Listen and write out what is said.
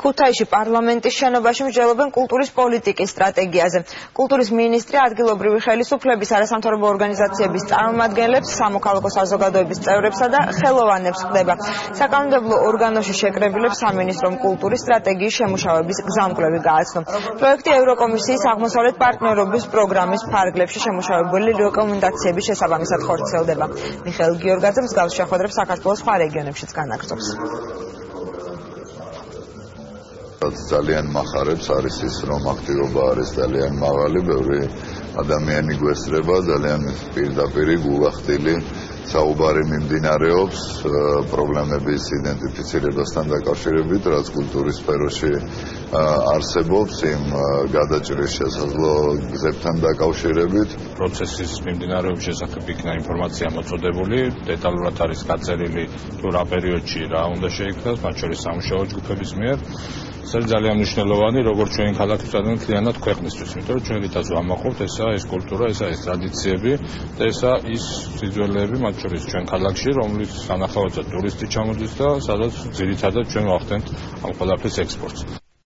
ქუთაისში პარლამენტის შენობაში მსჯელობენ კულტურის პოლიტიკის სტრატეგიაზე. კულტურის მინისტრი ადგილობრივი ხელისუფლების, არასამთავრობო ორგანიზაციების წარმომადგენლებს, სამოქალაქო საზოგადოების წევრებსა და ხელოვანებს ხდება. საკანონმდებლო ორგანოში შეკრებილებს სამინისტრომ კულტურის სტრატეგიის შემუშავების გზამკვლევი გააცნო. პროექტი ევროკომისიის აღმოსავლეთ პარტნიორობის პროგრამის ფარგლებში შემუშავებული რეკომენდაციების შესაბამისად ხორციელდება. მიხეილ გიორგაძე მსგავს შეხვედრებს საქართველოს სხვა რეგიონებშიც განაგრძობს. ძალიან მახარებს არის ის, რომ აქტივობა არის ძალიან მაღალი, ბევრი ადამიანი გვესწრება, ძალიან პირდაპირ გულახდილი საუბარი მიმდინარეობს პრობლემების იდენტიფიცირებასთან დაკავშირებით, რაც კულტურის სფეროში არსებობს, იმ გადაჭრის შესაძლო გზებთან დაკავშირებით. პროცესის მიმდინარეობის შესახებ იქნა ინფორმაცია მოწოდებული, დეტალურად არის გაწერილი თუ რა პერიოდში რა უნდა შეიქმნას, მათ შორის სამუშაო ჯგუფების მიერ. ეს ძალიან მნიშვნელოვანი, როგორც ჩვენი ქალაქისადმი მთლიანად ქვეყნისთვის, იმიტომ რომ ჩვენ რითაც ვამაყობთ, ესაა ეს კულტურა, ესაა ეს ტრადიციები და ესაა ის სიძველეები, მათ შორის ჩვენ ქალაქში, რომლის სანახავად ტურისტი ჩამოდის და სადაც ძირითადად ჩვენ ვახდენთ ამ ყველაფრის ექსპორტს.